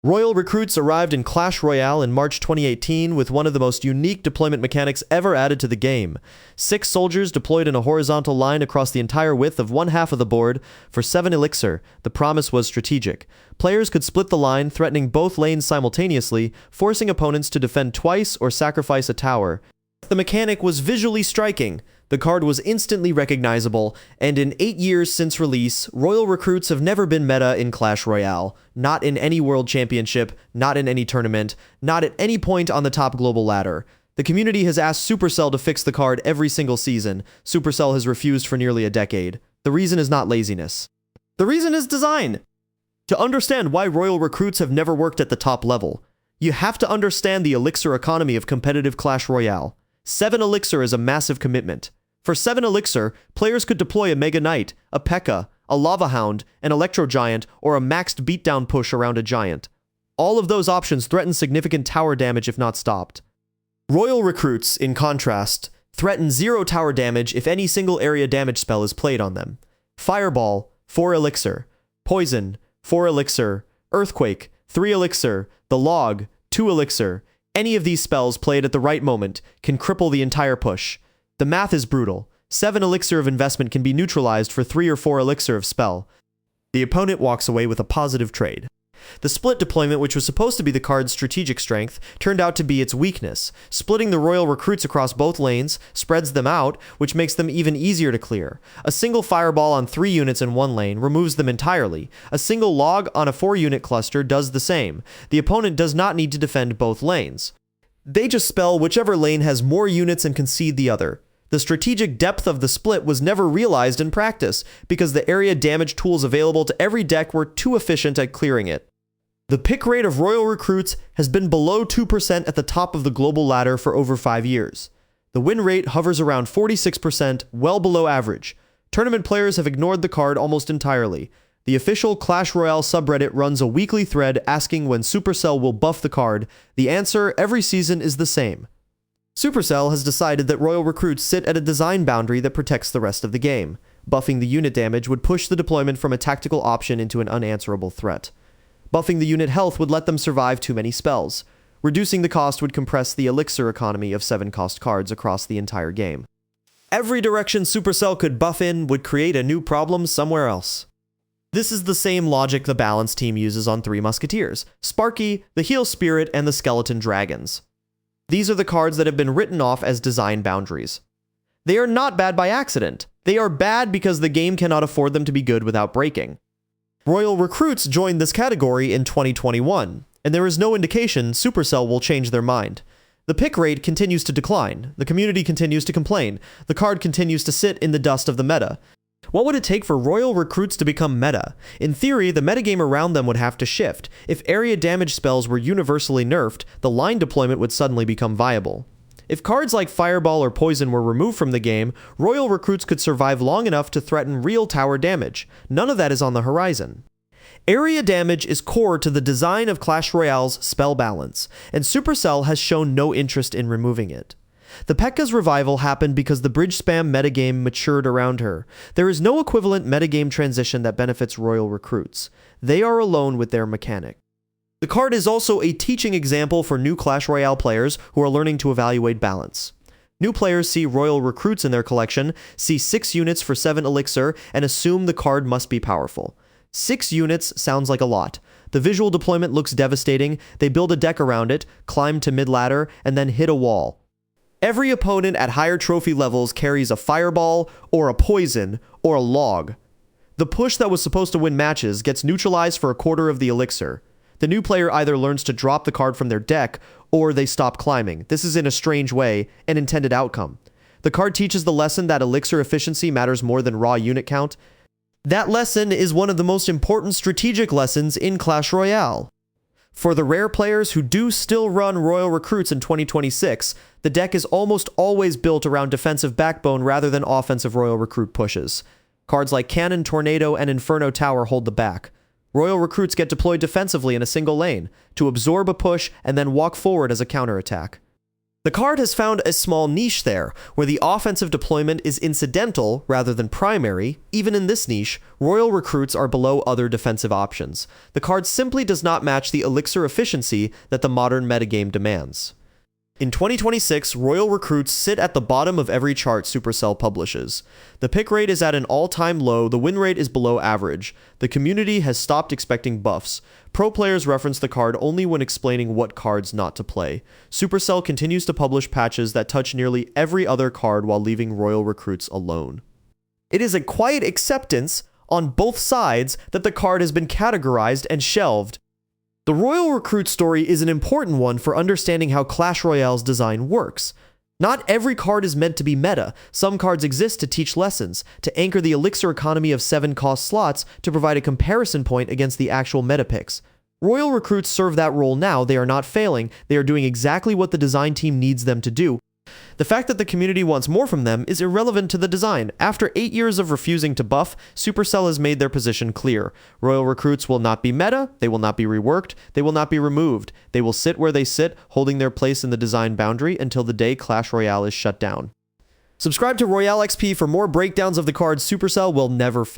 Royal Recruits arrived in Clash Royale in March 2018 with one of the most unique deployment mechanics ever added to the game. 6 soldiers deployed in a horizontal line across the entire width of one half of the board for 7 elixir. The promise was strategic. Players could split the line, threatening both lanes simultaneously, forcing opponents to defend twice or sacrifice a tower. The mechanic was visually striking. The card was instantly recognizable, and in 8 years since release, Royal Recruits have never been meta in Clash Royale. Not in any World Championship, not in any tournament, not at any point on the top global ladder. The community has asked Supercell to fix the card every single season. Supercell has refused for nearly a decade. The reason is not laziness. The reason is design. To understand why Royal Recruits have never worked at the top level, you have to understand the elixir economy of competitive Clash Royale. 7 elixir is a massive commitment. For 7 elixir, players could deploy a Mega Knight, a P.E.K.K.A., a Lava Hound, an Electro Giant, or a maxed beatdown push around a Giant. All of those options threaten significant tower damage if not stopped. Royal Recruits, in contrast, threaten 0 tower damage if any single area damage spell is played on them. Fireball, 4 elixir. Poison, 4 elixir. Earthquake, 3 elixir. The Log, 2 elixir. Any of these spells played at the right moment can cripple the entire push. The math is brutal. 7 elixir of investment can be neutralized for 3 or 4 elixir of spell. The opponent walks away with a positive trade. The split deployment, which was supposed to be the card's strategic strength, turned out to be its weakness. Splitting the Royal Recruits across both lanes spreads them out, which makes them even easier to clear. A single fireball on 3 units in one lane removes them entirely. A single log on a 4-unit cluster does the same. The opponent does not need to defend both lanes. They just spell whichever lane has more units and concede the other. The strategic depth of the split was never realized in practice, because the area damage tools available to every deck were too efficient at clearing it. The pick rate of Royal Recruits has been below 2% at the top of the global ladder for over 5 years. The win rate hovers around 46%, well below average. Tournament players have ignored the card almost entirely. The official Clash Royale subreddit runs a weekly thread asking when Supercell will buff the card. The answer every season is the same. Supercell has decided that Royal Recruits sit at a design boundary that protects the rest of the game. Buffing the unit damage would push the deployment from a tactical option into an unanswerable threat. Buffing the unit health would let them survive too many spells. Reducing the cost would compress the elixir economy of 7 cost cards across the entire game. Every direction Supercell could buff in would create a new problem somewhere else. This is the same logic the balance team uses on 3 Musketeers: Sparky, the Heal Spirit, and the Skeleton Dragons. These are the cards that have been written off as design boundaries. They are not bad by accident. They are bad because the game cannot afford them to be good without breaking. Royal Recruits joined this category in 2021, and there is no indication Supercell will change their mind. The pick rate continues to decline, the community continues to complain, the card continues to sit in the dust of the meta. What would it take for Royal Recruits to become meta? In theory, the metagame around them would have to shift. If area damage spells were universally nerfed, the line deployment would suddenly become viable. If cards like Fireball or Poison were removed from the game, Royal Recruits could survive long enough to threaten real tower damage. None of that is on the horizon. Area damage is core to the design of Clash Royale's spell balance, and Supercell has shown no interest in removing it. The P.E.K.K.A's revival happened because the bridge spam metagame matured around her. There is no equivalent metagame transition that benefits Royal Recruits. They are alone with their mechanic. The card is also a teaching example for new Clash Royale players who are learning to evaluate balance. New players see Royal Recruits in their collection, see 6 units for 7 elixir, and assume the card must be powerful. 6 units sounds like a lot. The visual deployment looks devastating. They build a deck around it, climb to mid-ladder, and then hit a wall. Every opponent at higher trophy levels carries a Fireball, or a Poison, or a Log. The push that was supposed to win matches gets neutralized for a quarter of the elixir. The new player either learns to drop the card from their deck, or they stop climbing. This is in a strange way an intended outcome. The card teaches the lesson that elixir efficiency matters more than raw unit count. That lesson is one of the most important strategic lessons in Clash Royale. For the rare players who do still run Royal Recruits in 2026, the deck is almost always built around defensive backbone rather than offensive Royal Recruit pushes. Cards like Cannon, Tornado, and Inferno Tower hold the back. Royal Recruits get deployed defensively in a single lane, to absorb a push and then walk forward as a counterattack. The card has found a small niche there, where the offensive deployment is incidental rather than primary. Even in this niche, royal recruits are below other defensive options. The card simply does not match the elixir efficiency that the modern metagame demands. In 2026, royal recruits sit at the bottom of every chart Supercell publishes. The pick rate is at an all-time low, the win rate is below average. The community has stopped expecting buffs. Pro players reference the card only when explaining what cards not to play. Supercell continues to publish patches that touch nearly every other card while leaving royal recruits alone. It is a quiet acceptance on both sides that the card has been categorized and shelved. The Royal Recruit story is an important one for understanding how Clash Royale's design works. Not every card is meant to be meta. Some cards exist to teach lessons, to anchor the elixir economy of 7-cost slots, to provide a comparison point against the actual meta picks. Royal Recruits serve that role now. They are not failing. They are doing exactly what the design team needs them to do. The fact that the community wants more from them is irrelevant to the design. After 8 years of refusing to buff, Supercell has made their position clear. Royal Recruits will not be meta, they will not be reworked, they will not be removed. They will sit where they sit, holding their place in the design boundary until the day Clash Royale is shut down. Subscribe to Royale XP for more breakdowns of the cards Supercell will never fix.